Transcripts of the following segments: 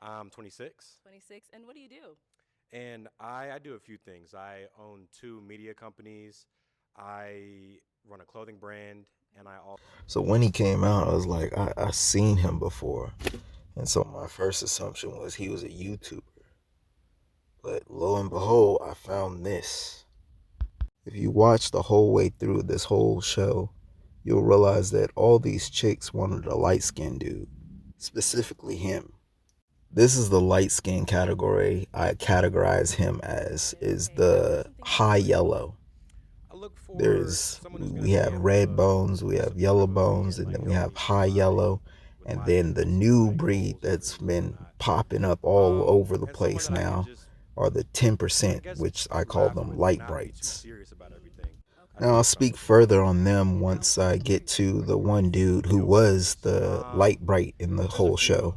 I'm 26, 26. And what do you do? and I do a few things. I own two media companies. I run a clothing brand, and I also. So when he came out, I was like, I seen him before. And so my first assumption was he was a YouTuber. But lo and behold, I found this. If you watch the whole way through this whole show, you'll realize that all these chicks wanted a light skinned dude, specifically him. This is the light skin category I categorize him as, is Okay. Now, what are the some things that you high look for? yellow. I look for There's someone who's going we to be have able red to bones, we be have yellow supportive of me bones, and and like then we help have me high yellow, with and my then the business and new my breed goals and that's dreams and been whatnot. popping up all over the And someone place that I can now just, are the I 10%, guess, which I call laugh them with and light not be too brights. serious about everything. I Now think I'll that's what I'm speak looking for. further on them Now, once what I are some of get your to favorite the one foods? dude who Yo, was foods. the light bright in the There's a whole few. show.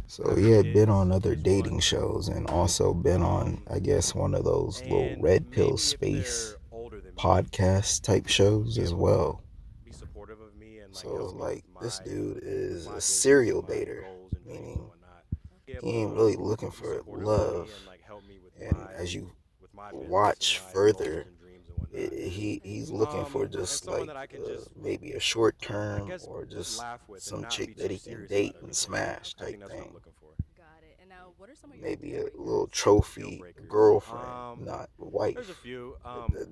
So he Having had been kids on other is one. dating shows and also been on, I guess, one of those little And red pill maybe if space they're older than me, podcast type shows be as able to well. be supportive of me and like So help it's me like this dude with is my a business and serial my dater, goals and dreams and meaning whatnot. Be Okay. he able ain't to really looking be for supportive of love. me and like help me And as you with my business and watch my goals further, and dreams and whatnot. Okay. he's looking for And just someone like that I can just, maybe a short I term guess, or just just laugh with and some not be chick that too he can serious about date and everything. smash I Okay. type think that's what I'm thing. looking for. Got it. And now, what are some of your Maybe deal a little breakers? Deal trophy breakers. girlfriend, not There's a wife. few.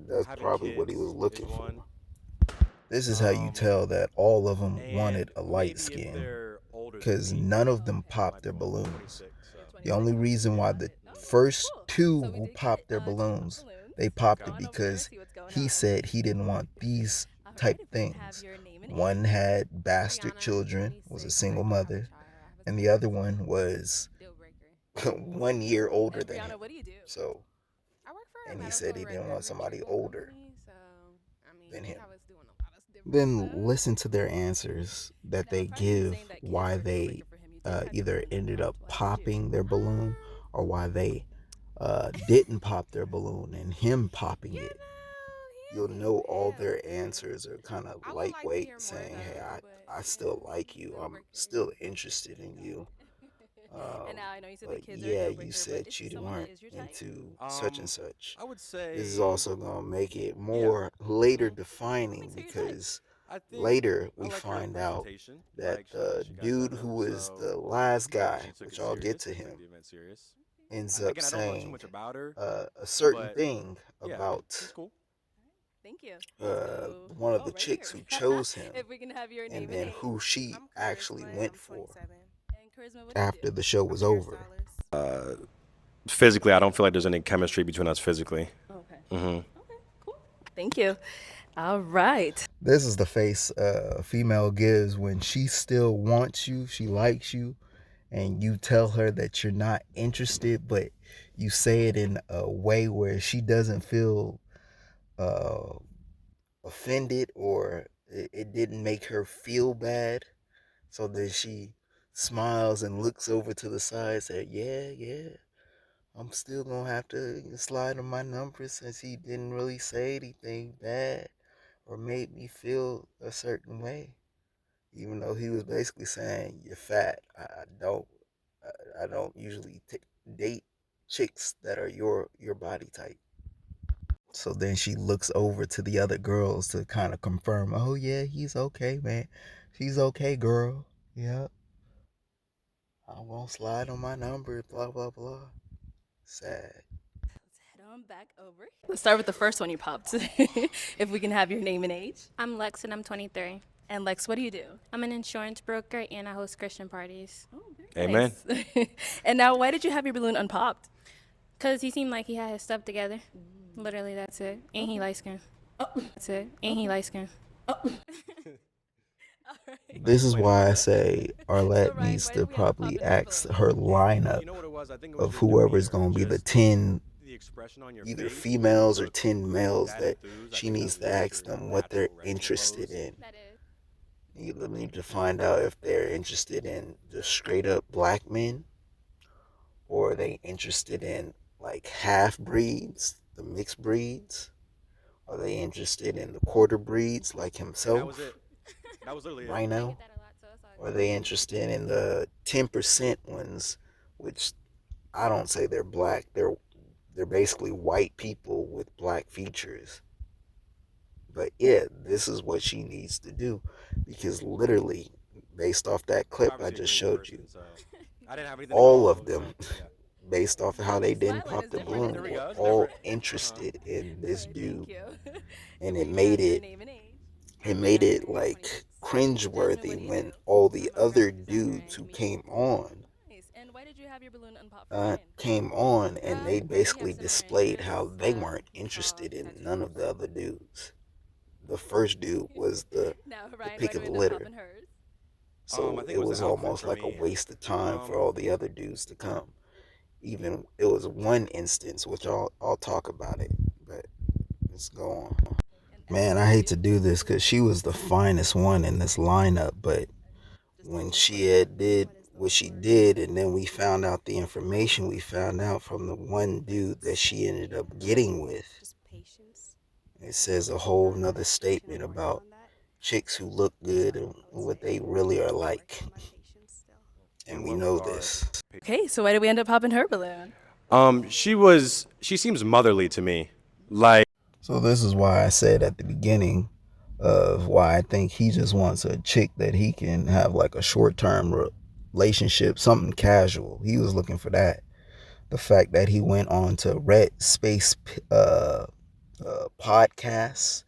That's Having probably what he was kids is looking for. one. This is how you Um, tell that all of them wanted and a light maybe if skin, they're older than because me, none of them Okay. I popped might be their one. I'm balloons. 26, so You're The 26? only reason why yeah. the Got it. Okay. first Cool. two So we who did get popped their two pop balloons, balloons. they Let's popped go it on over there and because see what's going he on. said he didn't want these All right. type If we can have things. your name and One age. had bastard Brianna, children, was a 26. I single do have a mother, child. I have a and son. the other one was Deal breaker. 1 year older And than Brianna, him. what do you do? So, I work for a and he said medical he didn't want somebody older retrieval company, so I mean than they him. have us doing a lot of different Then stuff. listen to their answers that Now, they apart from give saying that kids why were a deal they breaker for him, you did have your either balloon ended up unpopped. Why did you? popping their balloon Um, or why they didn't pop their balloon and him popping you it. know, You'll he know all yeah. their answers are kind of I would like to lightweight, hear more saying, "Hey, though, but I still like yeah, you. deal I'm breaker. still interested in you. And now I know you said the But kids are a yeah, deal you breaker, but said is you this someone that weren't is your type? into such and Um, such." I would This is say, also gonna make it yeah. more later hmm What defining makes her your type? because I think later I we like her find out presentation. that the She got dude done who up, was so the last maybe guy, she took which it I'll get serious to and took him, the event serious. Okay. ends up Again, I don't know too saying much about her, a certain but thing yeah, she's about cool. All right. Thank you. So, one of oh, the right chicks here. who chose him If we can have your and name and then who age. she I'm actually Charisma and went I'm for 27. And Charisma, what do you do? after the show I'm was a over. hairstylist. Physically, I don't feel like there's any chemistry between us physically. Okay. Okay, cool. Thank you. All right. This is the face a female gives when she still wants you, she likes you, and you tell her that you're not interested, but you say it in a way where she doesn't feel uh, offended or it didn't make her feel bad. So then she smiles and looks over to the side and said, "Yeah, yeah, I'm still gonna have to slide on my number since he didn't really say anything bad or made me feel a certain way." Even though he was basically saying, "You're fat. I don't usually date chicks that are your body type." So then she looks over to the other girls to kind of confirm, "Oh yeah, he's okay, man. She's okay, girl. Yeah, I won't slide on my number. Blah blah blah." Sad. Let's head on back over. Let's start with the first one you popped. If we can have your name and age. I'm Lex and I'm 23. And Lex, what do you do? I'm an insurance broker and I host Christian parties. Oh, very Amen. nice. And now, why did you have your balloon unpopped? Cause he seemed like he had his stuff together. Literally, that's it. And he light skinned. That's it. And he light skinned. All right. This is Explain it like why I that. say So Arlette Ryan, needs why to did we have to pop probably another ask balloon? her You lineup know what it was? I think it was of your whoever's demeanor, gonna be the just 10 the expression on your either face when you females or look 10 males that that enthused. I she think that needs was to just ask your them what they're natural resting interested pose. in. That is. You need to find out if they're interested in just straight up black men or are they interested in like half breeds, the mixed breeds? Are they interested in the quarter breeds like And that was it. himself, That was literally it. I get Rhino? that a lot, so it's all Or are good. they interested in the 10% ones which I don't say they're black. They're basically white people with black features. But yeah, this is what she needs to do, because literally, based off that You're clip I obviously a just great showed you, person, so I didn't have anything to all call. of So them, yeah. based off of how they didn't Smiling pop is the different, balloon, isn't There we it? were go. It's all different. interested in All this right, dude, thank you. and We can have your name and age. it made it After your like 26. Jasmine, cringeworthy what do you when do? all the I'm a other graphic designer dudes and who comedian. Nice. And why did you have your balloon unpop for Ryan? came on and they We have basically similar displayed how interests. they weren't We draw interested in none of tattoos. the other dudes. The first dude was Now, the Ryan, why pick do of we the end up litter. popping hers? So I think it it was the was outfit almost for like a me. waste of time for Um, all the other dudes to come. Even it was one instance, which I'll talk about it, but let's go on. And Man, everyone I is hate to do beautiful. this because she was the finest one in this lineup, but when she had did what she did, and then we found out the information we found out from the one dude that she ended up getting with, it says a whole nother statement about chicks who look good and what they really are like. And in we what know regard? this. Okay, so why did we end up popping her balloon? She seems motherly to me. Like, So this is why I said at the beginning of why I think he just wants a chick that he can have like a short-term relationship, something casual. He was looking for that. The fact that he went on to Red Space podcasts.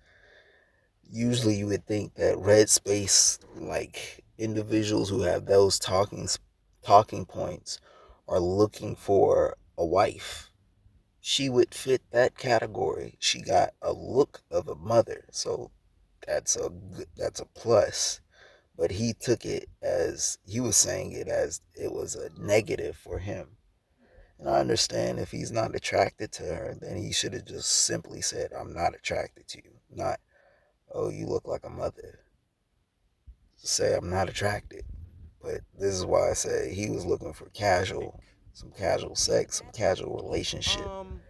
Usually you would think that Red Space, like individuals who have those talking points, are looking for a wife. She would fit that category. She got a look of a mother, so that's a plus. But he took it as he was saying it as it was a negative for him. And I understand if he's not attracted to her, then he should have just simply said, "I'm not attracted to you." Not, "Oh, you look like a mother." Say, "I'm not attracted." But this is why I say he was looking for some casual sex, some casual relationship, um,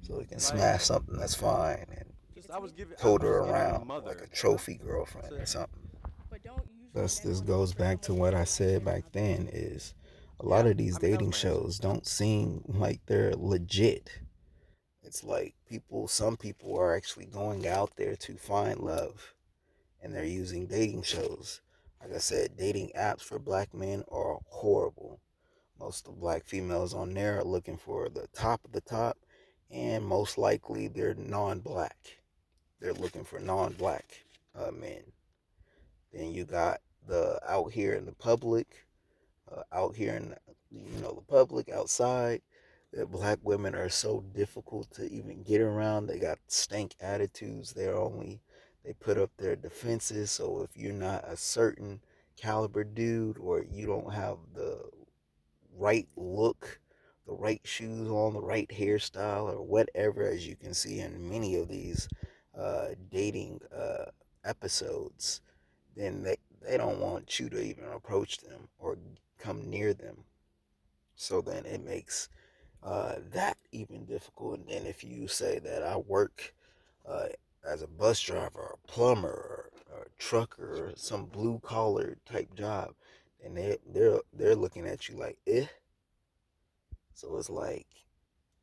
so he can like smash something that's fine and I tote was her just given around like mother. a trophy That's girlfriend or it. something. But don't usually Thus, this anyone look goes for back to someone what who's I like said their back mother? then is a lot Yeah, of these I mean that was dating my answer. shows don't seem like they're legit. It's like some people are actually going out there to find love and they're using dating shows. Like I said, dating apps for black men are horrible. Most of the black females on there are looking for the top of the top, and most likely they're non-black. They're looking for non-black men. Then you got the out here in the public, out here in the public outside. That black women are so difficult to even get around. They got stank attitudes. They put up their defenses. So if you're not a certain caliber dude, or you don't have the right look, the right shoes on, the right hairstyle, or whatever, as you can see in many of these dating episodes, then they don't want you to even approach them or come near them. So then it makes that even difficult. And then if you say that I work uh, as a bus driver or a plumber or a trucker or some blue collar type job, and they're looking at you like eh. So it's like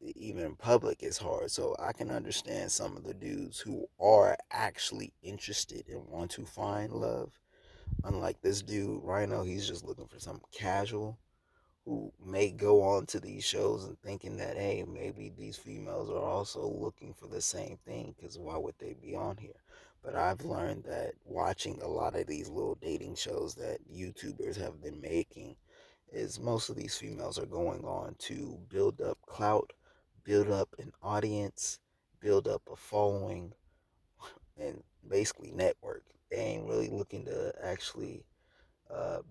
even in public it's hard. So I can understand some of the dudes who are actually interested and want to find love. Unlike this dude, Rhino, he's just looking for something casual, who may go on to these shows and thinking that, hey, maybe these females are also looking for the same thing, because why would they be on here? But I've learned that watching a lot of these little dating shows that YouTubers have been making is most of these females are going on to build up clout, build up an audience, build up a following, and basically network. They ain't really looking to actually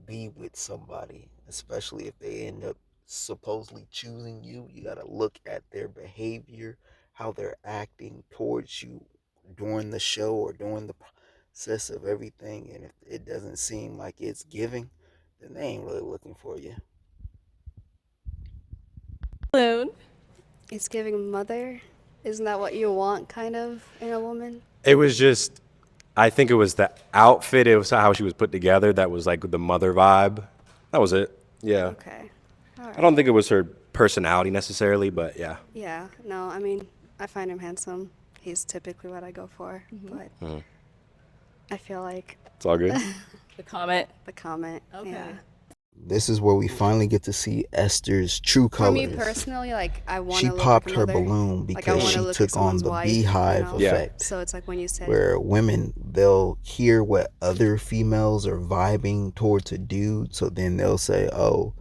be with somebody, especially if they end up supposedly choosing you. You got to look at their behavior, how they're acting towards you during the show or during the process of everything. And if it doesn't seem like it's giving, then they ain't really looking for you. Balloon. It's giving mother. Isn't that what you want, kind of, in a woman? It was just, I think it was the outfit. It was how she was put together. That was like the mother vibe. That was it. Yeah. Okay. All I don't right. think it was her personality necessarily, but yeah. Yeah, no, I mean, I find him handsome. He's typically what I go for, but I feel like It's all good. The comment. the comment, Okay. yeah. This is where we finally get to see Esther's true For me colors. personally, like, I want She to look popped like a her mother. balloon Like, I because want to she look like took on someone's the wife, beehive Yeah. effect. So it's like when you said, Where women, they'll hear what other females are vibing towards a dude, so then they'll say, oh,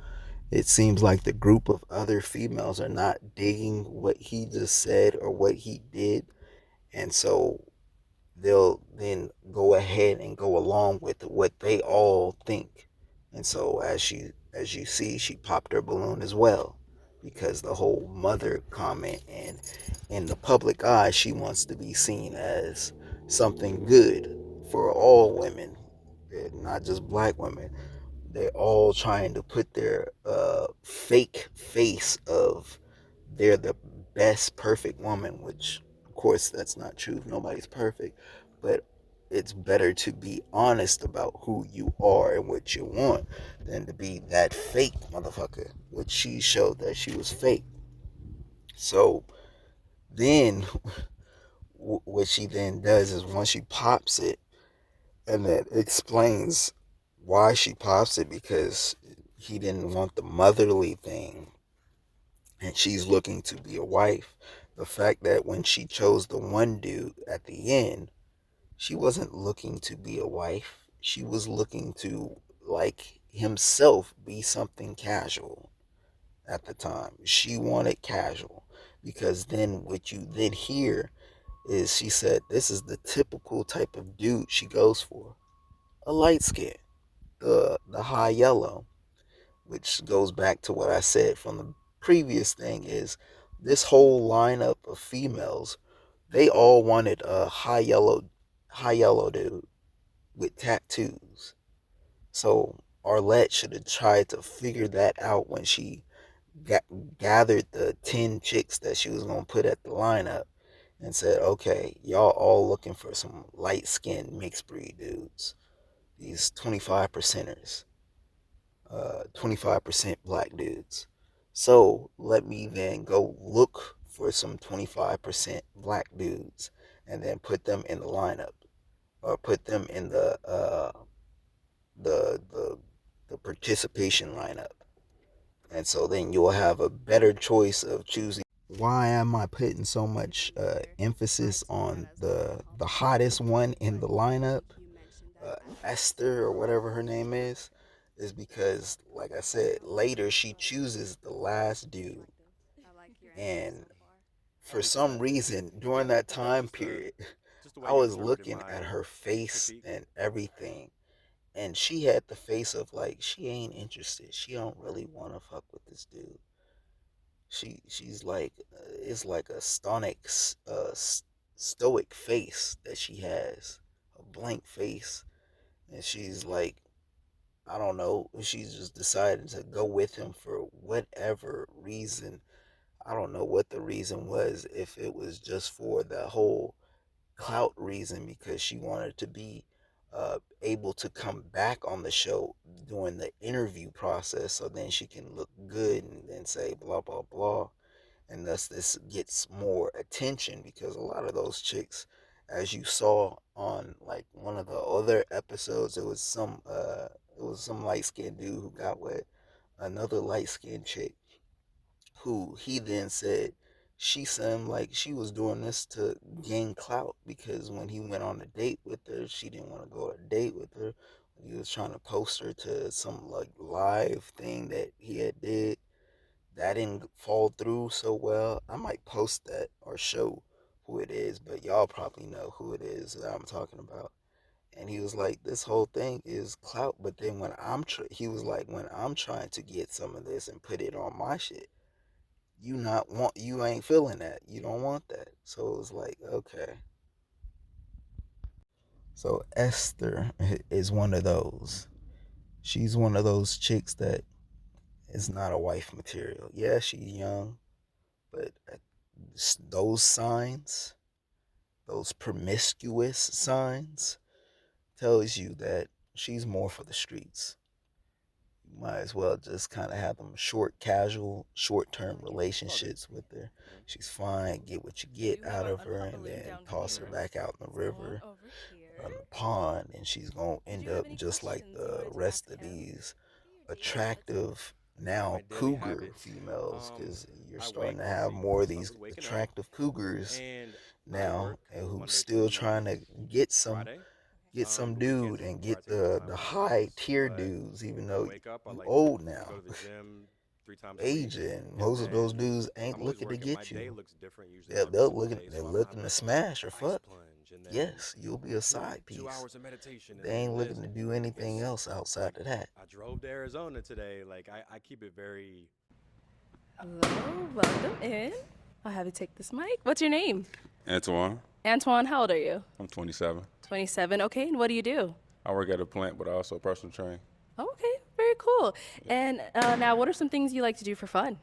it seems like the group of other females are not digging what he just said or what he did, and so they'll then go ahead and go along with what they all think. And so as you see, she popped her balloon as well, because the whole mother comment, and in the public eye she wants to be seen as something good for all women, not just black women. They're all trying to put their fake face of they're the best perfect woman, which of course that's not true. Nobody's perfect, but it's better to be honest about who you are and what you want than to be that fake motherfucker, which she showed that she was fake. So then what she then does is, once she pops it, and then explains why she pops it, because he didn't want the motherly thing and she's looking to be a wife. The fact that when she chose the one dude at the end, she wasn't looking to be a wife. She was looking to, like himself, be something casual at the time. She wanted casual, because then what you then hear is she said this is the typical type of dude she goes for. A light skin, the high yellow, which goes back to what I said from the previous thing, is this whole lineup of females, they all wanted a high yellow dude with tattoos. So Arlette should have tried to figure that out when she gathered the 10 chicks that she was going to put at the lineup, and said, okay, y'all all looking for some light skinned mixed breed dudes, these 25 percenters, 25% black dudes. So let me then go look for some 25% black dudes and then put them in the lineup, or put them in the the the participation lineup. And so then you'll have a better choice of choosing. Why am I putting so much emphasis on the hottest one in the lineup, Esther or whatever her name is because, like I said, later she chooses the last dude, and for some reason during that time period, Just the way I you was interpreted looking my at her face critique. and everything, and she had the face of like she ain't interested. She don't really want to fuck with this dude. She's like it's like a stoic face that she has, a blank face, and she's like, I don't know, she's just decided to go with him for whatever reason. I don't know what the reason was, if it was just for the whole clout reason, because she wanted to be able to come back on the show during the interview process, so then she can look good and then say blah blah blah, and thus this gets more attention, because a lot of those chicks, as you saw on like one of the other episodes, it was some light skinned dude who got with another light skinned chick, who he then said she seemed like she was doing this to gain clout, because when he went on a date with her, she didn't want to go on a date with her. He was trying to post her to some like live thing that he had did that didn't fall through so well. I might post that or show who it is, but y'all probably know who it is that I'm talking about. And he was like, this whole thing is clout, but then when he was like, when I'm trying to get some of this and put it on my shit, you ain't feeling that. You don't want that. So it was like, okay. So Esther is one of those. She's one of those chicks that is not a wife material. Yeah, she's young, but those signs, those promiscuous signs, tells you that she's more for the streets. you might as well just kind of have them short, casual, short-term relationships with her. She's fine. Get what you get out of her, and then toss her back out in the river, or in the pond, and she's gonna end up just like the rest of these attractive now My daily cougar habits. females, because you're I starting wake. to Let's have see. more of So these waking up, attractive cougars and I now, work and who's Monday still through trying to Friday. get some The dude weekends is and where I get take more the time with the high girls. tier But dudes, even when I though wake up, I you like old to go now, to the gym 3 times a week, aging. and Most of those then dudes ain't I'm always looking to working. My get day you. looks different usually every single day, They're so I don't have looking to like smash or ice fuck. plunge, and then Yes, you'll be a side 2 hours piece. of meditation, and They then ain't this. looking to do And anything else outside like of that. I drove to Arizona today. Like I keep it very. Hello, welcome in. I'll have you take this mic. What's your name? Antoine, Antoine, how old are you? I'm 27. 27. Okay, and what do you do? I work at a plant, but I also personal train. Oh, okay, very cool. And now, what are some things you like to do for fun?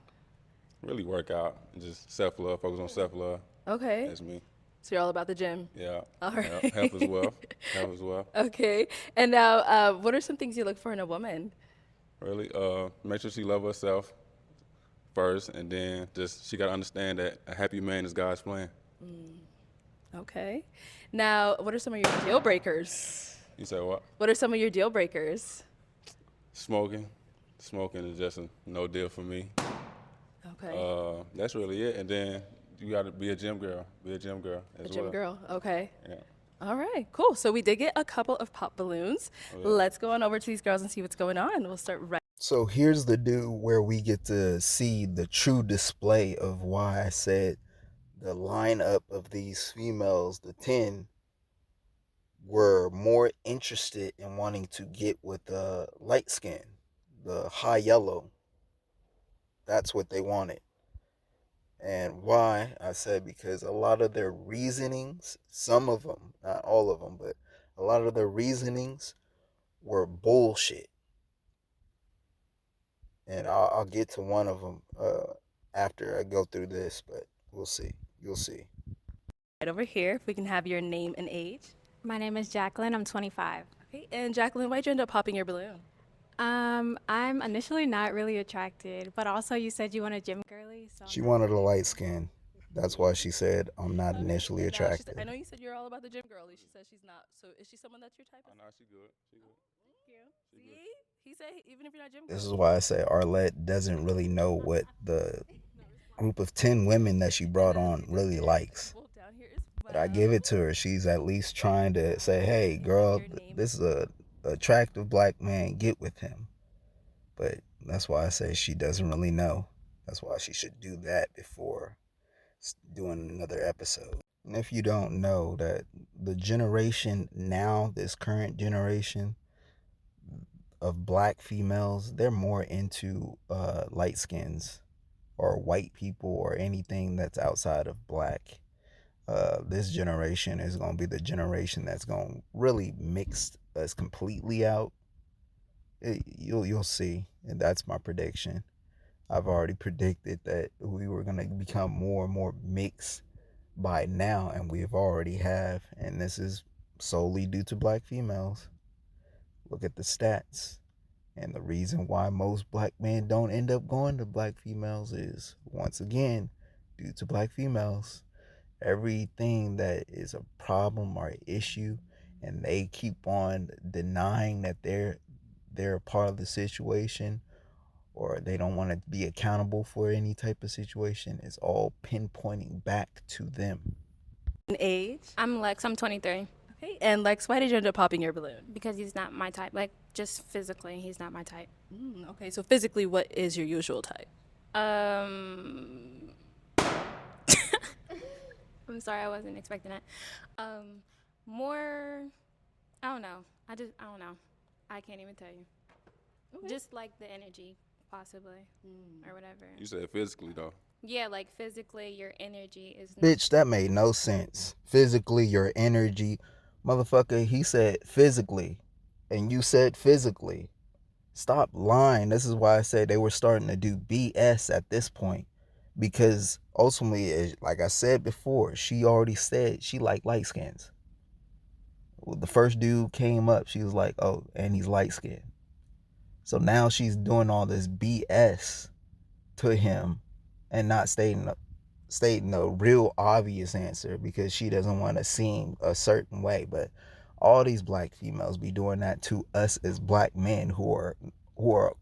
Really work out and just self-love, focus on self-love. Okay, That's me. so you're all about the gym. Yeah. All Yeah. right. Health as well. Health as well. Okay, and now, what are some things you look for in a woman? Really, make sure she love herself first, and then just she gotta understand that a happy man is God's plan. Okay. Now, what are some of your deal breakers? You say what? What are some of your deal breakers? Smoking. Smoking is just a no deal for me. Okay. That's really it. And then you gotta be a gym girl. Be a gym girl as A gym well. girl. Okay. Yeah. All right, cool. So we did get a couple of pop balloons. yeah. Let's go on over to these girls and see what's going on. We'll start right. So here's the dude where we get to see the true display of why I said the lineup of these females, the 10, were more interested in wanting to get with the light skin, the high yellow. That's what they wanted. And why? I said because a lot of their reasonings, some of them, not all of them, but a lot of their reasonings were bullshit. And I'll get to one of them after I go through this, but we'll see. You'll see. Right over here, if we can have your name and age. My name is Jacqueline. I'm 25. Okay, and Jacqueline, why'd you end up popping your balloon? I'm initially not really attracted, but also you said you want a gym girly, so She wanted a light skin. That's why she said I'm not initially And now she said- attracted. I know you said you're all about the gym girly. She says she's not. So is she someone that's your type? Oh, no, she good. She good. Thank you. See? He said even if you're not gym This is girly. why I say Arlette doesn't really know what the group of 10 women that she brought on really likes. Well, down here is But I give it to her. She's at least trying to say, hey, girl, this is a attractive black man. Get with him. But that's why I say she doesn't really know. That's why she should do that before doing another episode. And if you don't know that the generation now, this current generation of black females, they're more into light skins or white people or anything that's outside of black. This generation is going to be the generation that's going to really mix us completely out. You'll see, and that's my prediction. I've already predicted that we were going to become more and more mixed by now, and we've already have, and this is solely due to black females. Look at the stats. And the reason why most black men don't end up going to black females is, once again, due to black females. Everything that is a problem or an issue, and they keep on denying that they're a part of the situation, or they don't want to be accountable for any type of situation, is all pinpointing back to them. An age. I'm Lex. I'm 23. Okay, and Lex, why did you end up popping your balloon? Because he's not my type. Like, just physically, he's not my type. Okay, so physically, what is your usual type? I'm sorry, I wasn't expecting that. More, I don't know. I don't know. I can't even tell you. Just like the energy, possibly, or whatever. You said physically though. Yeah, like physically, your energy is. Bitch, that made no sense. Physically, your energy. Motherfucker, he said physically, and you said physically. Stop lying. This is why I said they were starting to do BS at this point. Because ultimately, like I said before, she already said she liked light skins. Well, the first dude came up, she was like, oh, and he's light skinned. So now she's doing all this BS to him and not stating a real obvious answer because she doesn't want to seem a certain way. But all these black females be doing that to us as black men who are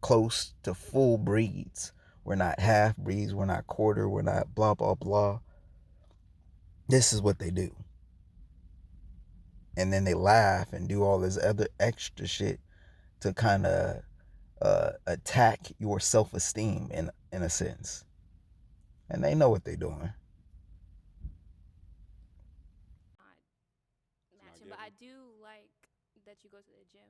close to full breeds. We're not half breeds, we're not quarter, we're not blah blah blah. This is what they do. And then they laugh and do all this other extra shit to kind of attack your self-esteem in a sense. And they know what they're doing. Matching, but I do like that you go to the gym.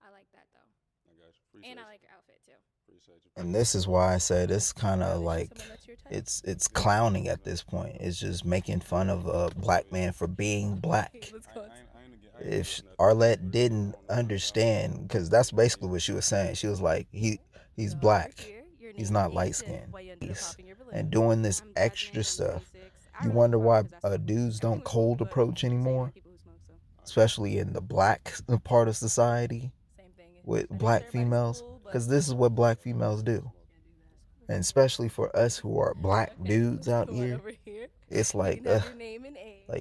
I like that though. I got you. Appreciate And I you. like your outfit too. Appreciate you. And this is why I said it's kind of Someone like that's your type. it's clowning at this point. It's just making fun of a black man for being black. Let's go. If Arlette didn't understand, because that's basically what she was saying. She was like, he's black. He's not light skinned. And doing this extra stuff. You wonder why dudes don't cold approach anymore, especially in the black part of society with black females, because this is what black females do. And especially for us who are black dudes out here, it's like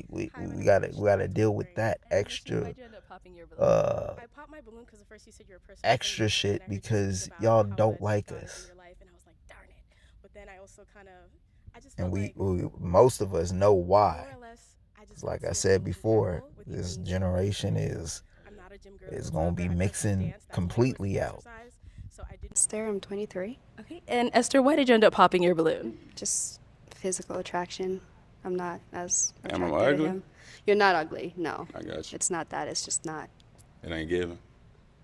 we gotta deal with that extra extra shit because y'all don't like us. And we most of us know why. Like I said before, this generation is gonna be mixing completely out. Esther, I'm 23. Okay. And Esther, why did you end up popping your balloon? Just physical attraction. I'm not as Am I attracted to ugly? him. You're not ugly, no. I got you. It's not that, it's just not. It ain't given.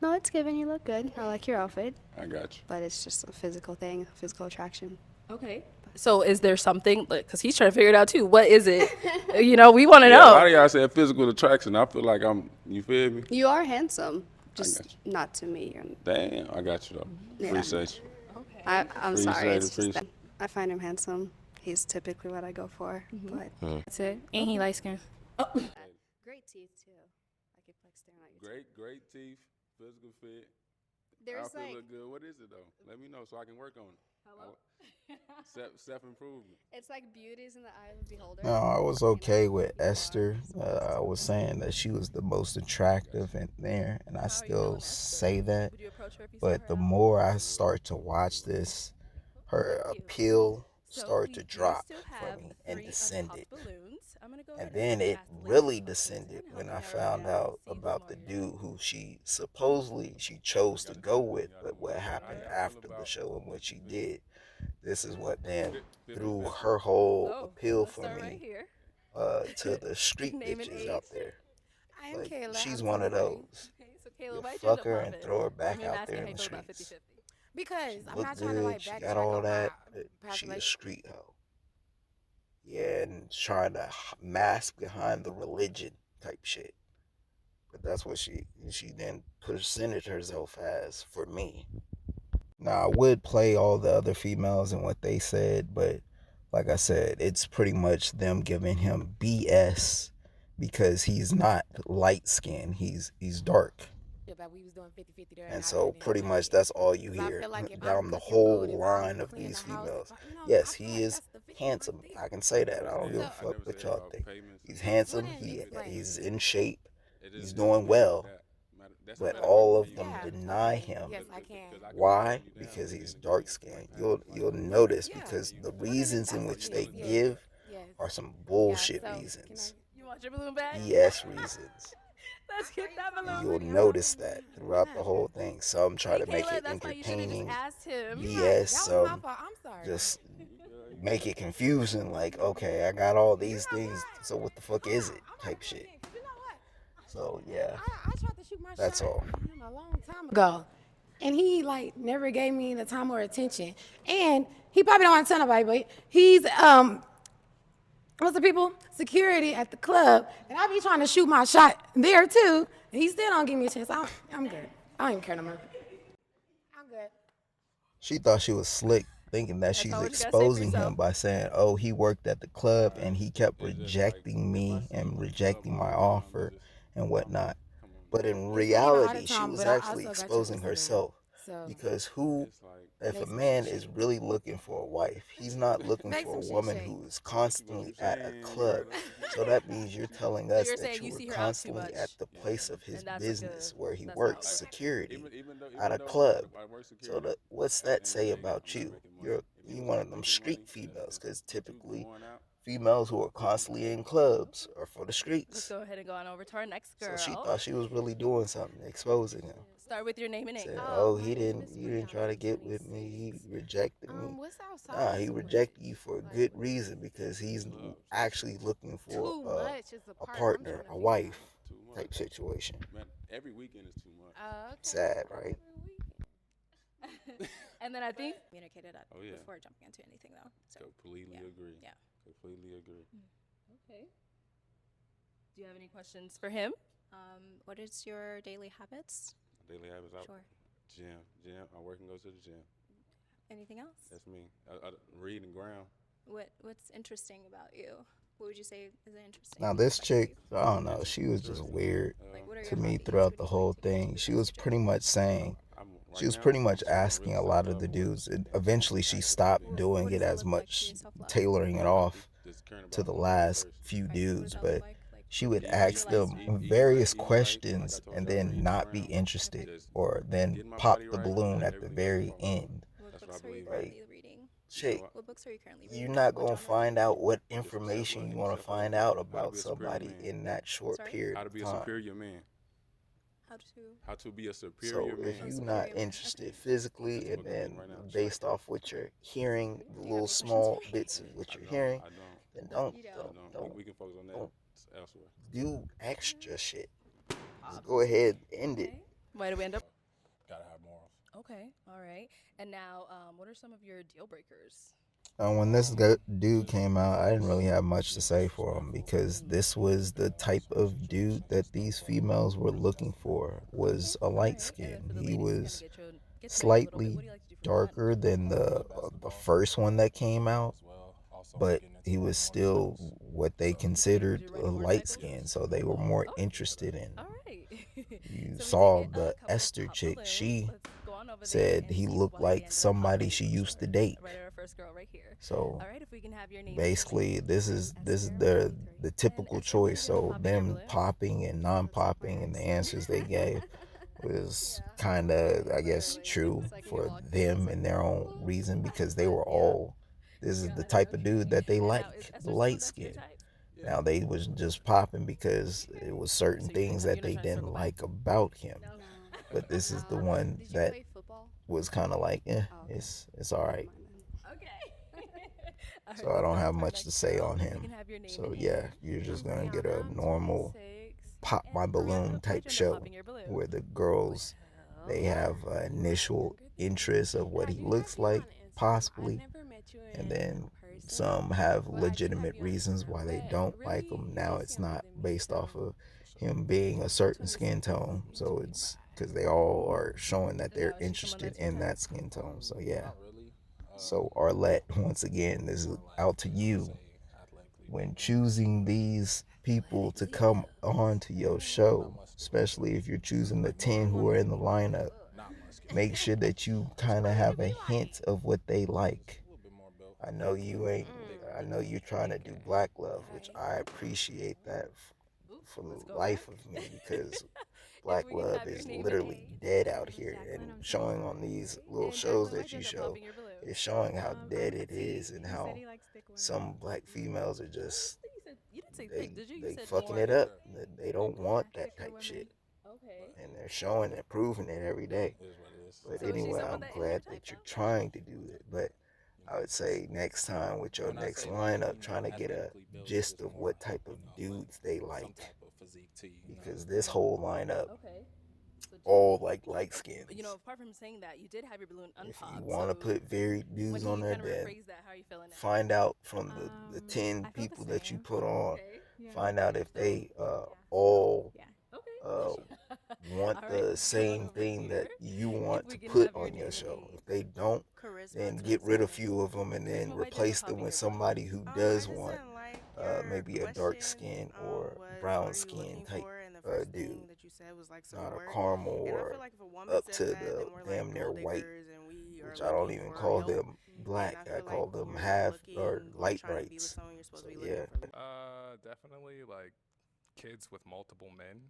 No, it's given. You look good. I like your outfit. I got you. But it's just a physical thing, physical attraction. Okay. So is there something, because he's trying to figure it out too. What is it? We want to Yeah, a lot know. of y'all said physical attraction. I feel like you feel me? You are handsome. got Just not to me. Damn, I got you though. Yeah. Appreciate you. I'm sorry. It's Appreciate just that I find him handsome. He's typically what I go for. But That's it. And he light skinned. great teeth too. I could like staring at your teeth. Great teeth, physical fit. There's Outfit like look good. What is it though? Let me know so I can work on it. Self improvement. it's like beauty's in the eye of the beholder. No, I was okay with Esther. I was saying that she was the most attractive in there, and I still say that. Would you approach her if you saw But her the out? more I start to watch this, her appeal So started we to do drop still for have me 3 and descended. unpopped balloons. I'm gonna go And ahead then it ask the really ladies questions descended and when I help narrow found down, out see who's about the more dude who she chose to go with. But what happened after the show and what she did, this is what then threw her whole appeal let's for start right me here. to the street Name and bitches out age. there. I am Like, Kayla. she's I'm one of 29. those. Okay, so You Caleb, why'd you fuck end her up and popping? throw her back I mean, out asking there how in you the feel about streets. 50-50. Because She I'm look not trying to good, like she backtrack got all on that, my but she a past street hoe. Yeah, and trying to mask behind the religion type shit. But that's what she then presented herself as for me. Now, I would play all the other females and what they said, but like I said, it's pretty much them giving him BS because he's not light skinned, he's dark. We was doing 50-50 there. And so pretty much that's all you hear down the whole line of these females. Yes, he is handsome. I can say that. I don't give a fuck what y'all think. He's handsome. He's in shape. He's doing well. But all of them deny him. Yes, I can. Why? Because he's dark skinned. You'll notice because the reasons in which they give are some bullshit reasons. You want your balloon back? BS reasons. Let's get that balloon. You'll notice that throughout the whole thing. Some try to make Kayla, it that's why you should have just entertaining. asked him. BS. That was my Some fault. I'm sorry. just make it confusing. Like, okay, I got all these things, so what the fuck is it? Type shit. You know what? So yeah, I tried to shoot my that's shot all. with him a long time ago. And he like never gave me the time or attention. And he probably don't want to tell nobody, but he's what's the people? Security at the club. And I be trying to shoot my shot there too. And he still don't give me a chance. I'm good. I don't even care no more. I'm good. She thought she was slick, thinking that she's all what you gotta say for exposing him yourself. by saying, "Oh, he worked at the club and he kept rejecting me and rejecting my offer and whatnot." But in reality, she time, was but I actually also got you exposing listening. herself So Because who, It's like if a Makes me man is ashamed. really looking for a wife, he's not looking Makes for a him shit woman shake. who is I see what constantly you're at a saying. club. Yeah, that's- So that means you're telling So us you're that saying you you were see her out too constantly much, at the place of his and that's business where he that's works not okay. security even though at a even though club. I work So security, what's at the that end of the say day, about I'm not you? making money. You're If you you was one out of them making street money, females, because you typically going out. females who are constantly in clubs are for the Let's streets. go ahead and go on over to our next So girl. she thought she was really doing something, exposing him. Start with your name and name. Said, Oh, "Oh, my he name didn't. is You didn't try Brianna. to I'm get with me. He 26. rejected me. What's outside? Nah, he too rejected much? you for a Like, good reason because he's Clubs. actually looking for too much is the a part I'm partner, trying to a figure wife Too much. type situation. Man, every weekend is too much. out. Okay. Sad, right? And then I think Communicated that Oh, yeah. before jumping into anything, though. So, Completely agree. yeah. Completely agree. okay. Do you have any questions for him? What is your daily habits? Daily habits out. Sure. Gym. I work and go to the gym. Anything else? That's me. I read and ground. What's interesting about you? What would you say is interesting? Now this about chick, you? I don't know, she was just weird Like, what are to your me hobbies? throughout What the do you whole like to do thing. She was besides pretty your much saying, Right she was now, pretty much I'm showing asking a real lot of self-love the more. dudes. And eventually she stopped What doing does it that as look like to much, you, self-love? tailoring it off Just caring to about the me last first. few Right, what does dudes, that but look like? she would Eat ask right, them eat various right, like I questions told and you, then read not be ground. interested, Just or then getting my pop body the right, balloon and at the everything else very will fall. end. What That's what I books are you believe in. currently reading? Chick, What books are you currently reading? you're not What gonna genre do you find read? out what Just information self-love, you give want to yourself find love. out How to about be a superior somebody man. in that short Sorry? period How to of be a time. superior man. How to? How to be a So superior if man. you're superior not man, interested okay. physically, That's and what I'm reading then right now. based off what you're hearing, the Do you have little any questions small for me? bits of what I you're don't. hearing, I don't. then don't You I don't. don't. We can focus on that don't elsewhere. do extra shit. Just go ahead, end it. Why do we end up? Gotta have morals. Okay, all right. And now, what are some of your deal breakers? When this dude came out, I didn't really have much to say for him because this was the type of dude that these females were looking for, was a light skin. He was slightly darker than the first one that came out, but he was still what they considered a light skin, so they were more interested in him. All right. You So we saw did get a the couple Esther pop chick, balloons. she Let's go on over there said and he see looked why we like ended up somebody popping she each used to other. date. Right at our first girl right here. So All right, if we can have your name. basically this is the typical Esther, choice. what are you So doing, popping your them balloon? popping and non-popping and the answers they gave was kind of, I guess, true for them and their own reason, because they were all, this is the type of dude that they And now, like, is Esther the still light that's your skin. type? Now they was just popping because it was certain So you're things not that they trying to didn't circle back? like about him, but this is the one Did you that play football? was kind of like, okay. it's all right. Okay. All So right, I don't let's have go to our much to next say girl. on If we him. can have your name So and yeah, age. you're just gonna get Brianna, a I'm normal 26. pop my And balloon Brianna, type why'd you end up show popping your balloon? where the girls, they have initial interest of what he looks like, possibly, and then some have legitimate reasons why they don't like him. Now it's not based off of him being a certain skin tone, so it's because they all are showing that they're interested in that skin tone. So yeah. So Arlette, once again, this is out to you. When choosing these people to come on to your show, especially if you're choosing the 10 who are in the lineup, make sure that you kind of have a hint of what they like. I know you ain't, I know you're trying to do black love, which I appreciate that for the life of me, because black love is literally dead out here, and showing on these little shows that you show is showing how dead it is, and how some black females are just, You didn't say thick, did you? You they said fucking more. it up. They don't want that type women. shit, Okay. and they're showing and proving it every day. But So is she anyway, someone I'm that glad is your type that you're though? trying to do it. But I would say next time with your next lineup, trying to get a gist of what type of dudes they like, because this whole lineup, Okay. So all like light skins. you know, apart from saying that, you did have your balloon If unpopped. you want to so put varied when dudes he on there, kind of then rephrased that, how are you feeling now? find out from the 10 I felt the people that you same. put on, Okay. Yeah. find out if they Yeah. all Yeah. Okay. want All right, the let's go on same over thing that here. you want we to can put have your on your name show. and If they don't, Charisma. then to get rid of a examine. few of them and then Charisma, why'd you end up replace them popping with your balloon? somebody who I does just want didn't like your maybe a dark question. skin or What brown are you skin looking type for? And the first dude. thing that you said was like some not a work. caramel And I or feel like if a woman up says to that, then the we're like damn near gold white, diggers and we are which I don't looking even for call help. them black. And I I feel like call them you're not half or looking or light trying to be with brights. someone you're supposed So to be yeah. looking for. Definitely like kids with multiple men.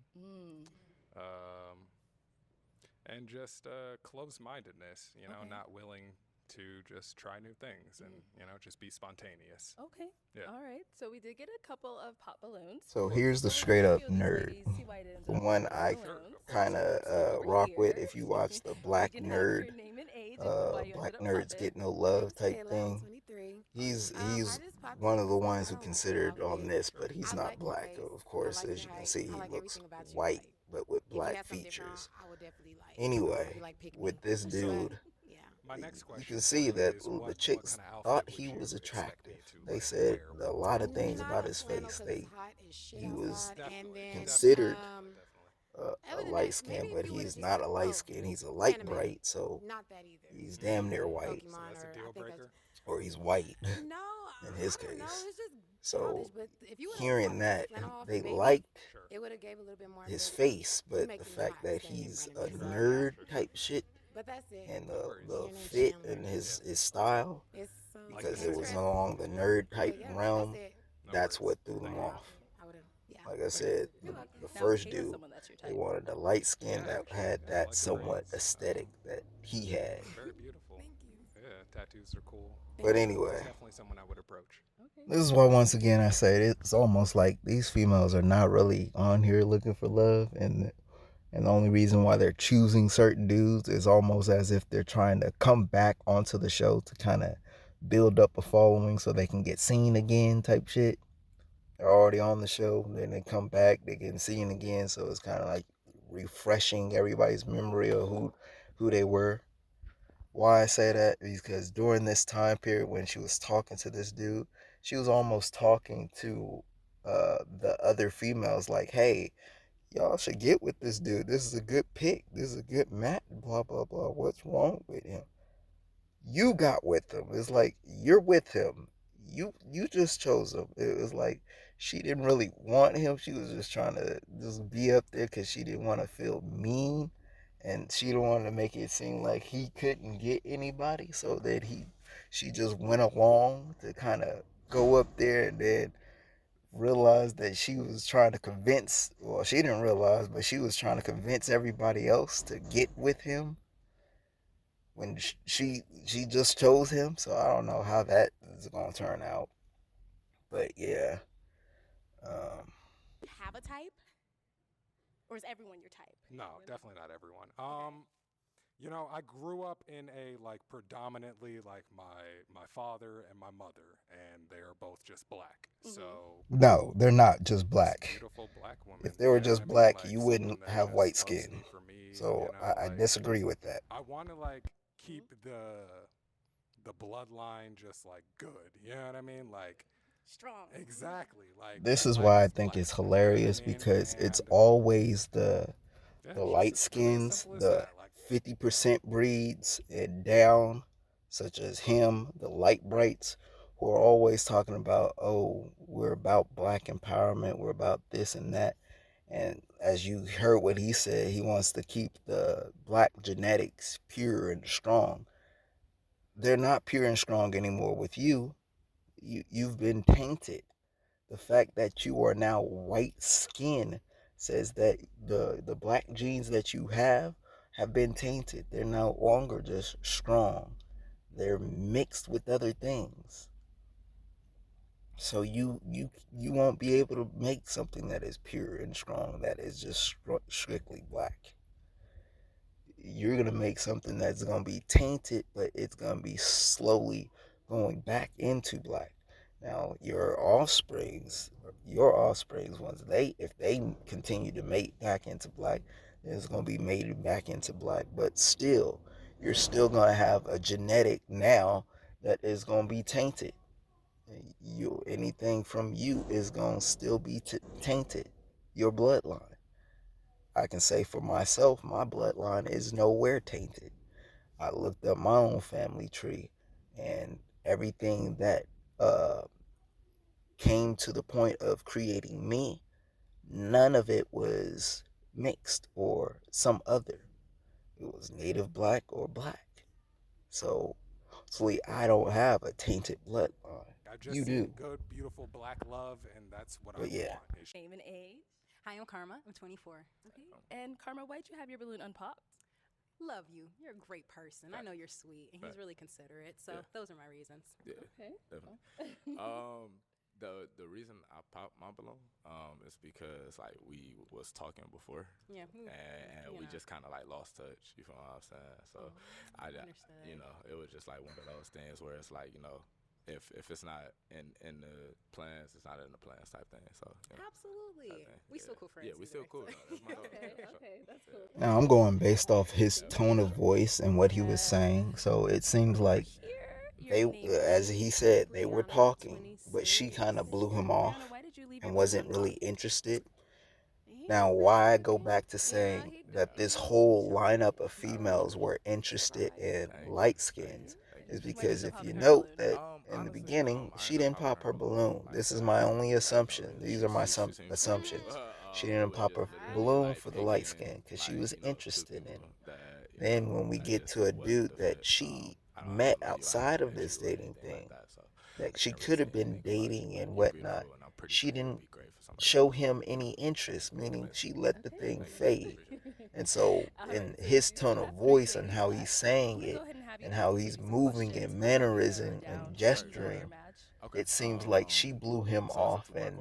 And just closed-mindedness, you know, not willing to just try new things and, you know, just be spontaneous. Okay. Yeah. All right. So we did get a couple of pop balloons. So here's the We'll have straight a up few of these nerd. ladies see why it ends The up one being I balloons. kind Over of rock with here. if you watch the You Black can have Nerd, your name and age and why you Black ended up Nerds popping. Get No Love type Kayla, thing. 23. He's I just popped one it of the because ones I who don't like considered your on outfit. this, but he's I not like your black. face. Of I course, like as your you can height. see, I he like looks everything about you. white, Like, but with if you black had something different on, features. I would definitely like. Anyway, be like, pick with me. this But, dude, yeah. My next you question can see for you that is the what chicks kind of outfit thought would he you was expect me attractive. to, They like, said wear a lot of things Not about a his flannel face. 'cause it's hot as shit He was outside, and then considered other a than light that, skin, maybe if but you would've he's just not a said, light oh, skin. He's a light anime. bright, so Not that either. he's damn near white, Pokemon, so that's a or deal I think breaker. or he's white no, in his I don't know. case. It's just So childish. But if you would have hearing that, flannel off, they maybe liked it would have gave a little bit more. his But face, you but the making me fact hot that standing in he's front a of me, so, nerd type shit, But that's it. and No worries. the Your name's fit Chandler. and his style, It's because the it was answer. along the nerd type But yeah, realm, that's it. No that's worries. what threw them Thank you. off. I would have. Yeah. Like I said, You're the welcome. Now, first Kayla's dude, someone that's your they type. wanted a light skin Yeah, that actually, had I that like somewhat braids. aesthetic that he had. Very beautiful. Thank you. Yeah, tattoos are cool. But He's anyway, definitely someone I would approach. this is why once again I say it's almost like these females are not really on here looking for love, and the only reason why they're choosing certain dudes is almost as if they're trying to come back onto the show to kind of build up a following so they can get seen again type shit. They're already on the show, then they come back, they get seen again, so it's kind of like refreshing everybody's memory of who they were. Why I say that is because during this time period when she was talking to this dude, she was almost talking to the other females like, hey, y'all should get with this dude. This is a good pick. This is a good match. Blah, blah, blah. What's wrong with him? You got with him. It's like you're with him. You just chose him. It was like she didn't really want him. She was just trying to just be up there because she didn't want to feel mean, and she didn't want to make it seem like he couldn't get anybody. So that she just went along to kind of go up there, and then realized that she was trying to convince. Well, she didn't realize, but she was trying to convince everybody else to get with him when she just chose him. So I don't know how that is gonna turn out, but yeah. Have a type, or is everyone your type? No, definitely not everyone. You know, I grew up in a like predominantly like my father and my mother, and they are both just black. So No, they're not just black. beautiful black woman. If they were Yeah, just I mean, black, like, you someone wouldn't that have just white loves skin. me for me, So you know, I like, disagree with that. I want to like keep the bloodline just like good. You know what I mean? Like Strong. exactly. Like This is black why I is think black, it's you know what I hilarious mean? because it's And always the yeah, the it's light just really as skins, simple as the that. Like 50% breeds and down, such as him, the light brights, who are always talking about, oh, we're about black empowerment, we're about this and that. And as you heard what he said, he wants to keep the black genetics pure and strong. They're not pure and strong anymore with you. You've been tainted. The fact that you are now white skin says that the black genes that you have been tainted. They're no longer just strong. They're mixed with other things. So you won't be able to make something that is pure and strong that is just strictly black. You're going to make something that's going to be tainted, but it's going to be slowly going back into black. Now, your offsprings, once if they continue to mate back into black, then it's going to be mated back into black. But still, you're still going to have a genetic now that is going to be tainted. Anything from you is going to still be tainted. Your bloodline. I can say for myself, my bloodline is nowhere tainted. I looked up my own family tree, and everything that uh, came to the point of creating me, none of it was mixed or some other. It was native black or black. So, hopefully, I don't have a tainted bloodline. I've You just do. seen good, beautiful black love, and that's what I But yeah. want. Name and age. Hi, I'm Karma. I'm 24. Okay. And Karma, why'd you have your balloon unpopped? Love you. You're a great person. I know you're sweet, and he's really considerate. So those are my reasons. Yeah, Okay. definitely. The reason I popped my balloon is because like we was talking before, Yeah. and we just kind of like lost touch. You feel what I'm saying? So understood. you know, it was just like one of those things where it's like, you know, if it's not in the plans, it's not in the plans type thing. So you know, Absolutely. We still cool friends. yeah, we still cool. Though. That's my dog. Okay, that's cool. Now I'm going based off his tone of voice and what he was saying. So it seems like they, as he said, they were talking, but she kind of blew him off and wasn't really interested. Now, why I go back to saying that this whole lineup of females were interested in light skins is because if you note that in the beginning, she didn't pop her balloon. This is my only assumption. These are my assumptions. She didn't pop her balloon for the light skin because she was interested in him. Then when we get to a dude that she met outside of this dating thing, that she could have been dating and whatnot, she didn't show him any interest, meaning she let the thing fade. And so in his tone of voice and how he's saying it and how he's moving and mannerism and gesturing, it seems like she blew him off, and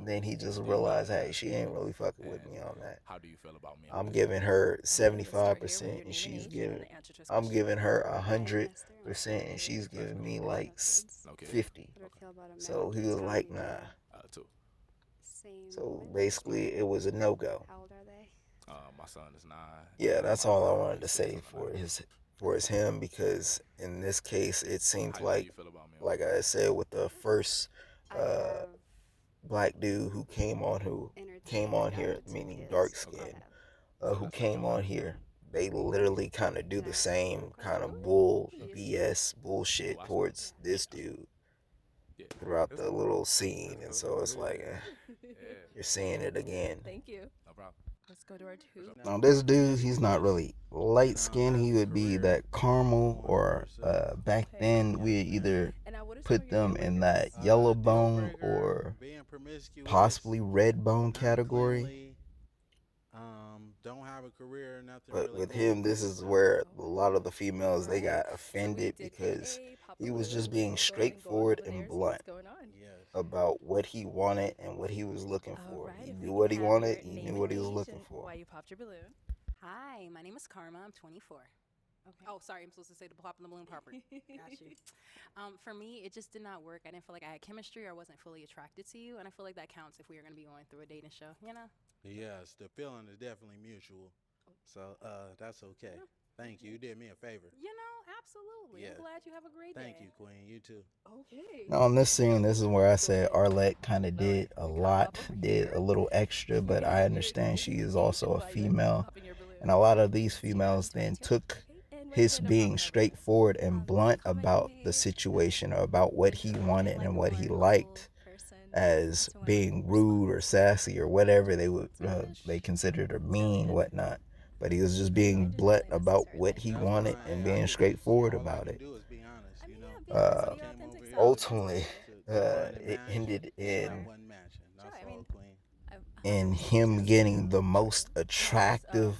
then he just realized, hey, she ain't really fucking with me on that. How do you feel about me? I'm giving her 75% and I'm giving her 100% and she's giving me like 50. So he was like, nah. So basically it was a no-go. How old are they? My son is 9. Yeah, that's all I wanted to say for him, because in this case it seems like I said with the first black dude who came on here, meaning dark skin, who came on here, they literally kind of do the same kind of BS bullshit towards this dude throughout the little scene, and so it's like you're seeing it again. Thank you. No problem. Let's go to our 2. Now this dude, he's not really light skinned. He would be that caramel, or back then we either put them in that yellow bone or possibly red bone category. Don't have a career or nothing. But with him, this is where a lot of the females, they got offended because he was just being straightforward and blunt about what he wanted and what he was looking for. He knew what he wanted. He knew what he was looking for. Why you popped your balloon? Hi, my name is Karma. I'm 24. Okay. Oh, sorry, I'm supposed to say the popping the balloon proper. Got you. For me, it just did not work. I didn't feel like I had chemistry or wasn't fully attracted to you, and I feel like that counts if we are going to be going through a dating show, you know? Yes, the feeling is definitely mutual. So that's okay. Thank you. You did me a favor. You know, absolutely. Yeah. I'm glad you have a great day. Thank you, Queen. You too. Okay. Now on this scene, this is where I said Arlette kind of did a little extra, but I understand she is also a female. And a lot of these females then took his being straightforward and blunt about the situation or about what he wanted and what he liked as being rude or sassy or whatever they considered or mean, whatnot. But he was just being blunt about what he wanted and being straightforward about it. Ultimately, it ended in him getting the most attractive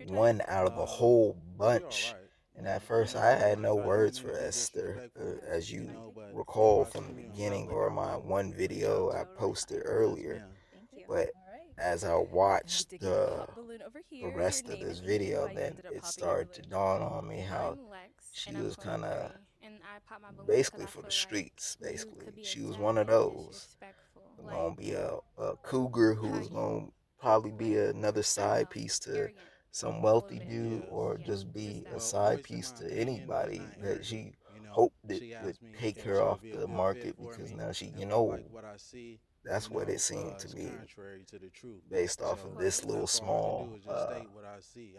one out of the whole bunch. And at first, I had no words for Esther, as you recall from the beginning, or my one video I posted earlier. But as I watched the rest of this video, then it started to dawn on me how she was kind of basically for the streets. Basically, she was one of those. Gonna be a cougar who's gonna probably be another side piece to some wealthy dude, or just be a side piece to anybody that she hoped that would take her off the market, because now she, that's what it seemed to me based off of this little small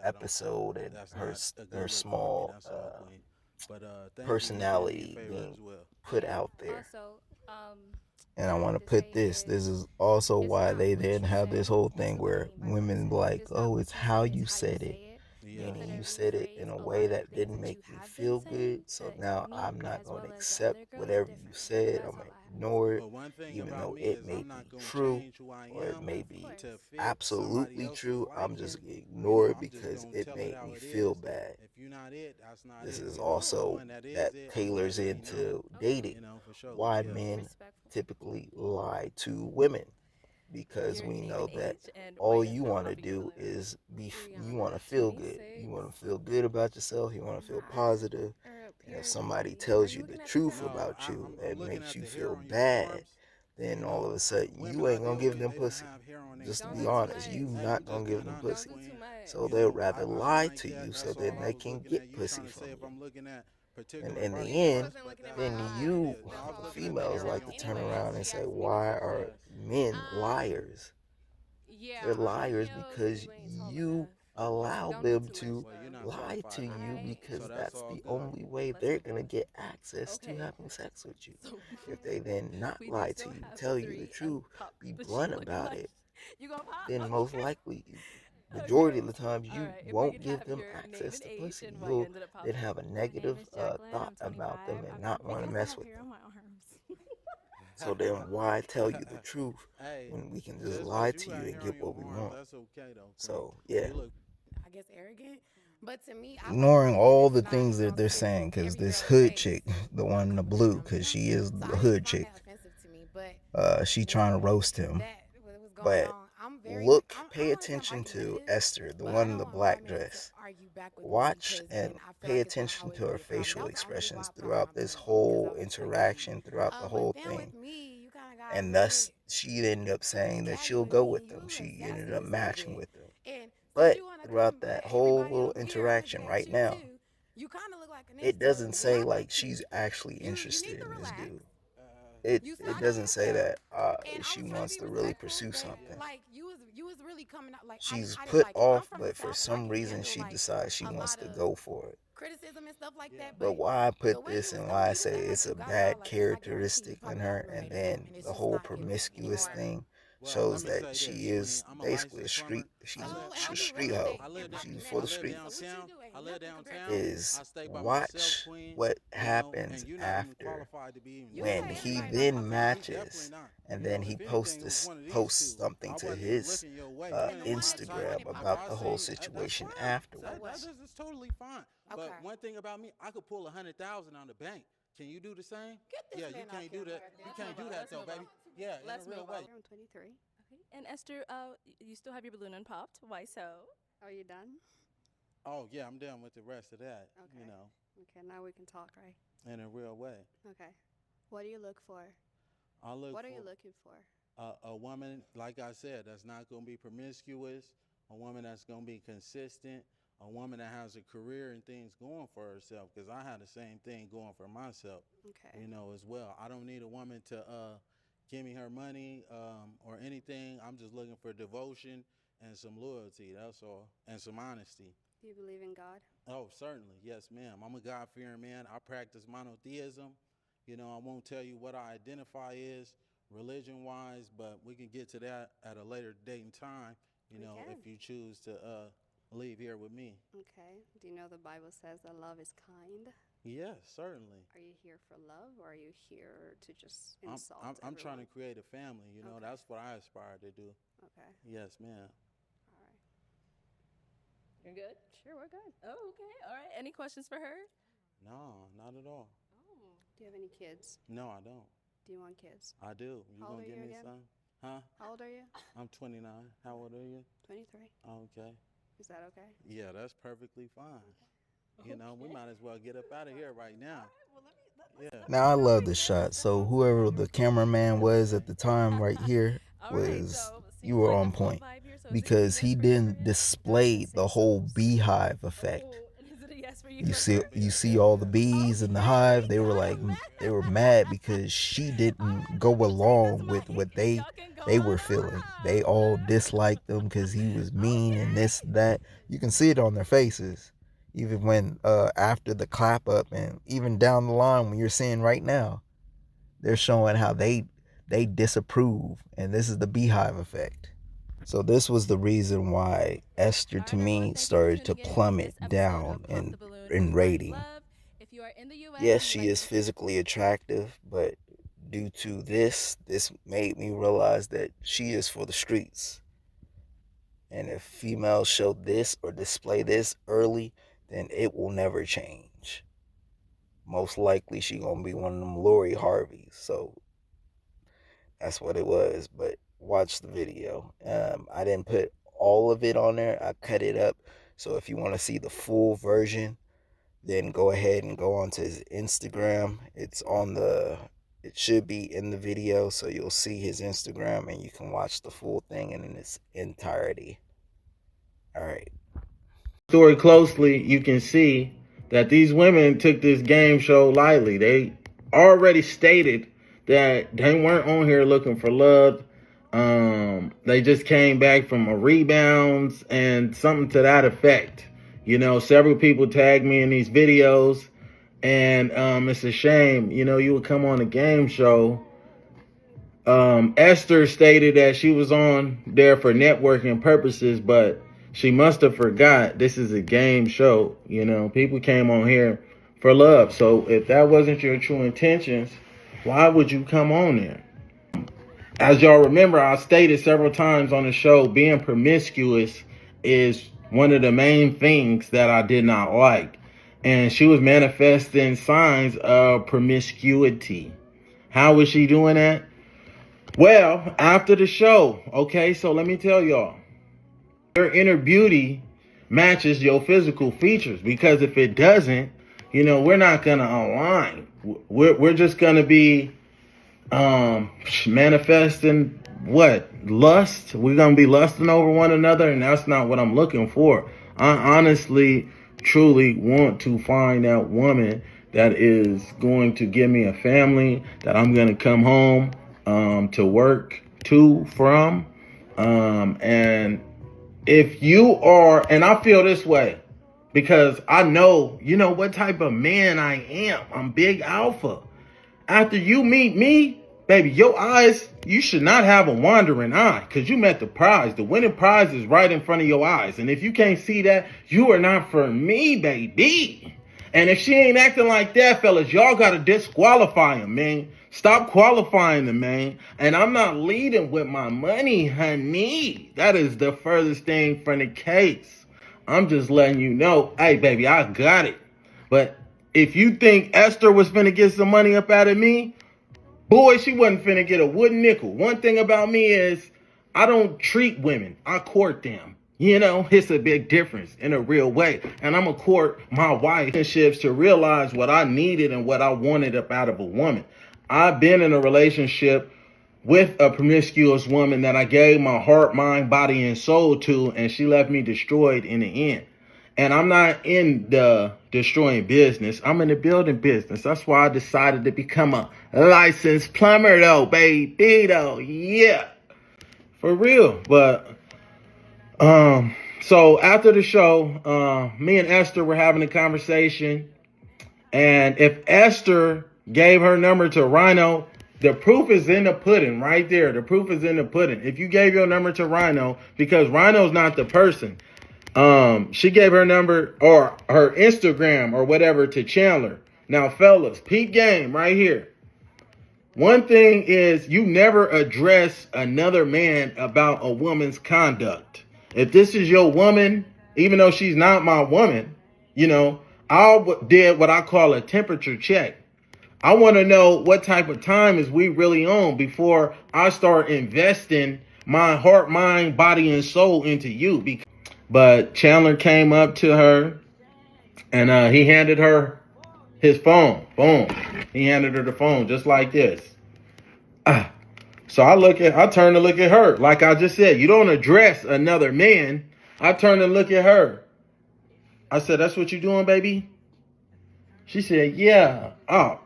episode and her small personality being put out there. Also, And I want to put this. This is also why they didn't have this whole thing where women like, oh, it's how you said it. Meaning you said it in a way that didn't make me feel good. So now I'm not going to accept whatever you said. I'm going to ignore it, But one thing even about though me it is may I'm not be gonna true change who I or it am may be to fit somebody absolutely else's true. I'm liking. just going to You ignore know, it I'm just because gonna it tell it made how me it feel is. bad. If you're not it, that's not This it. is You know, the also one that is that it, I'm tailors letting you know. into dating. You know, for sure. Why Yeah. men typically lie to women, because Your we name know and that age and all why you you're want to popping your do balloon. is you want to feel good. You want to feel good about yourself. You want to feel positive. And if somebody tells you the truth No, about you I'm and looking makes at you the hair feel on your bad, arms. then You all know, of a sudden women you I ain't gonna deal give with, them they don't pussy. have hair on their Just to arms. be honest, you Hey, not I'm gonna just give being them honest, pussy. Queen. So You they'll know, rather I don't lie like to you that. so That's all then I they was can looking get at. You pussy trying to from say if you. I'm looking at And particular in body the end, parts, but that then ain't what it you is. No, I was looking at the females hair on like to your turn arms. around and say, why are Yes. men liars? Yeah, They're liars because you allow them to Well, you're not lie to qualified for you that. So because that's that's all the good. only way they're going to get access to having sex with you. If they then not We do lie to still you, have tell you the 3 truth, unpopped be machine blunt looking about like it, you gonna pop? then most likely, Okay. majority of the times, All you right. If we won't could give have them your name access and to age pussy. and why you You'll ended up then popping. have a My name negative is Jacqueline. thought I'm 25. about them and not want to Because I mess have with hair them. on my arms. So then why tell you the truth Hey, when we can just just lie because you to got you and hair on get your what we arms, want? that's okay though, Queen. So yeah. You look I guess arrogant. But to me, I like Ignoring women all that's the not things that they're gonna say saying, because every this girl hood face chick, the when I one in the come up to blue, them, you because know? she is So the I hood didn't find chick, that offensive to me, but she trying to roast him. that what was going But on. I'm very look, I'm, pay I don't want to say I'm attention to argumentative, Esther, the but one I in don't the want my black man to dress. argue back with me Watch because then and I feel pay like it's gonna attention always to her be a problem. facial That was the only reason why expressions I put on throughout my this balloon because whole I was just like, interaction, throughout the whole but then thing. with me, you kind of got And thus, really she ended up saying that scatty she'll with go me, with and you him. a little She ended sassy up just a little matching bit. with him. And since But you want to throughout come that at whole everybody little over here, I'm looking interaction at right you now, too. You kind of look like an it insta doesn't story, and say I like like she's you. actually You interested need to in this relax. dude. It So I it know doesn't you say feel, that and I she was trying to wants be to really respectful, pursue but something. like you was really coming out like She's I didn't put like it. I'm off, from the but for south, so I some can reason handle she like decides she a wants lot to of go for it. criticism and stuff like that. But But why I the put way you this was and coming, why I you say just act like it's you a got it all. bad Like, and I guarantee you characteristic in probably her, have a and later on, then and it's the just whole not giving promiscuous anymore. thing well, let shows me that say she this, is Queen. I'm a basically a licensed plumber. street. She's So, and I she's a do street real hoe. estate I live and down. property She's for I the live management. streets. So what you downtown. do I ain't live nothing compared to downtown. me. Is I stay by myself, watch Queen. what You know, happens and you're not even after qualified to be even You when say looking at he me. everybody not then qualified. You definitely matches not. and You then know, he if anything, it was posts one of these posts two. something I to wasn't even his looking your way. And the one that you Instagram wanted popped If about off I the to whole me. seen, that's situation fine. afterwards. That's totally fine. But Okay. one thing about me, I could pull 100,000 on the bank. Can you do the same? Get this Yeah, you man off can't do that. camera. You can't do that though, baby. Yeah, Let's in a real move way. on. I'm 23. Okay. And Esther, you still have your balloon unpopped. Why so? Are you done? Oh yeah, I'm done with the rest of that. Okay. You know, Okay, now we can talk, right? in a real way. Okay. What do you look for? I look What for are you looking for? a woman, like I said, that's not going to be promiscuous, a woman that's going to be consistent, a woman that has a career and things going for herself, because I had the same thing going for myself, Okay. you know, as well. I don't need a woman to give me her money or anything. I'm just looking for devotion and some loyalty, that's all, and some honesty. Do you believe in God? Oh, certainly. Yes, ma'am. I'm a God-fearing man. I practice monotheism. You know, I won't tell you what I identify as religion-wise, but we can get to that at a later date and time, you know, can. if you choose to leave here with me. Okay. Do you know the Bible says that love is kind? Yes, certainly. Are you here for love or are you here to just I'm, insult I'm, I'm trying to everyone? create a family, you know, Okay. that's what I aspire to do. Okay. Yes, ma'am. All right. You're good? Sure, we're good. Oh, okay. All right. Any questions for her? No, not at all. Do you have any kids? No, I don't. Do you want kids? I do. You How old gonna are give you me again? some? Huh? How old are you? I'm 29. How old are you? 23. Okay. Is that okay? Yeah, that's perfectly fine. You know, we might as well get up out of here right now. Yeah. Now I love this shot. So whoever the cameraman was at the time right here was you were on point because he didn't display the whole beehive effect. Is it a yes for You see all the bees in the hive. They were mad because she didn't go along with what they were feeling. They all disliked him because he was mean and this that. You can see it on their faces. Even when after the clap up and even down the line when you're seeing right now, they're showing how they they disapprove, and this is the beehive effect. So this was the reason why Esther, to me, started to plummet down in rating. Yes, she is physically attractive, but due to this made me realize that she is for the streets. And if females show this or display this early, then it will never change. Most likely she gonna be one of them Lori Harveys. So that's what it was. But watch the video. I didn't put all of it on there. I cut it up. So if you want to see the full version, then go ahead and go onto his Instagram. It should be in the video, so you'll see his Instagram and you can watch the full thing in its entirety. All right. Story closely, you can see that these women took this game show lightly. They already stated that they weren't on here looking for love. They just came back from a rebounds and something to that effect. You know, several people tagged me in these videos, and it's a shame. You know, you would come on a game show. Esther stated that she was on there for networking purposes, but she must have forgot this is a game show. You know, people came on here for love. So if that wasn't your true intentions, why would you come on there? As y'all remember, I stated several times on the show, being promiscuous is one of the main things that I did not like. And she was manifesting signs of promiscuity. How was she doing that? Well, after the show, okay, so let me tell y'all, your inner beauty matches your physical features, because if it doesn't, you know, we're not going to align. We're just going to be manifesting what? Lust. We're going to be lusting over one another, and that's not what I'm looking for. I honestly, truly want to find that woman that is going to give me a family that I'm going to come home to work from. And if you are, and I feel this way because I know, you know what type of man I am. I'm big alpha. After you meet me, baby, your eyes, you should not have a wandering eye, because you met the prize. The winning prize is right in front of your eyes. And if you can't see that, you are not for me, baby. And if she ain't acting like that, fellas, y'all got to disqualify him, man. Stop qualifying the man. And I'm not leading with my money, honey. That is the furthest thing from the case. I'm just letting you know, hey, baby, I got it. But if you think Esther was finna get some money up out of me, boy, she wasn't finna get a wooden nickel. One thing about me is I don't treat women. I court them. You know, it's a big difference in a real way. And I'm going to court my wife to realize what I needed and what I wanted up out of a woman. I've been in a relationship with a promiscuous woman that I gave my heart, mind, body, and soul to, and she left me destroyed in the end. And I'm not in the destroying business. I'm in the building business. That's why I decided to become a licensed plumber, though, baby, though. Yeah, for real. But so after the show, me and Esther were having a conversation, and if Esther gave her number to Rhino, the proof is in the pudding right there. The proof is in the pudding. If you gave your number to Rhino, because Rhino's not the person. She gave her number or her Instagram or whatever to Chandler. Now, fellas, peep game right here. One thing is, you never address another man about a woman's conduct. If this is your woman, even though she's not my woman, you know, I did what I call a temperature check. I want to know what type of time is we really on before I start investing my heart, mind, body, and soul into you. But Chandler came up to her and he handed her his phone. Boom. He handed her the phone just like this. So I turn to look at her. Like I just said, you don't address another man. I turn to look at her. I said, that's what you doing, baby? She said, yeah. Oh,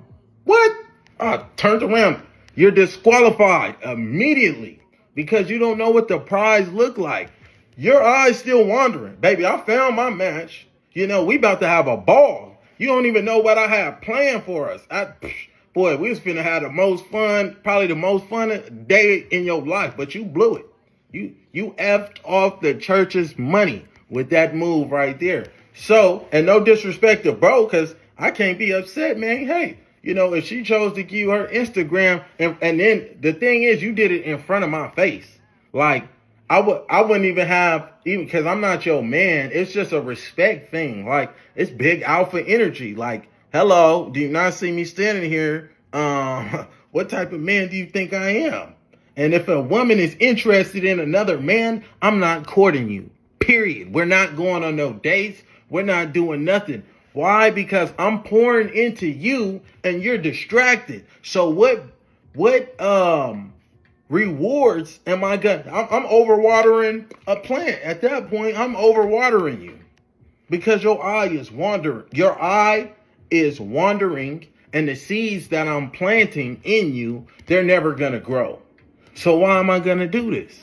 what? I turned around. You're disqualified immediately because you don't know what the prize looked like. Your eyes still wandering. Baby, I found my match. You know, we about to have a ball. You don't even know what I have planned for us. boy, we was finna have the most fun, probably the most fun day in your life, but you blew it. You effed off the church's money with that move right there. So, and no disrespect to bro, because I can't be upset, man. Hey, if she chose to give you her Instagram, and then the thing is, you did it in front of my face. Like, I wouldn't even have, even because I'm not your man. It's just a respect thing. Like, it's big alpha energy. Like, hello, do you not see me standing here? What type of man do you think I am? And if a woman is interested in another man, I'm not courting you. Period. We're not going on no dates. We're not doing nothing. Why? Because I'm pouring into you and you're distracted. So what rewards am I gonna? I'm overwatering a plant. At that point, I'm overwatering you because your eye is wandering. Your eye is wandering, and the seeds that I'm planting in you, they're never gonna grow. So why am I gonna do this?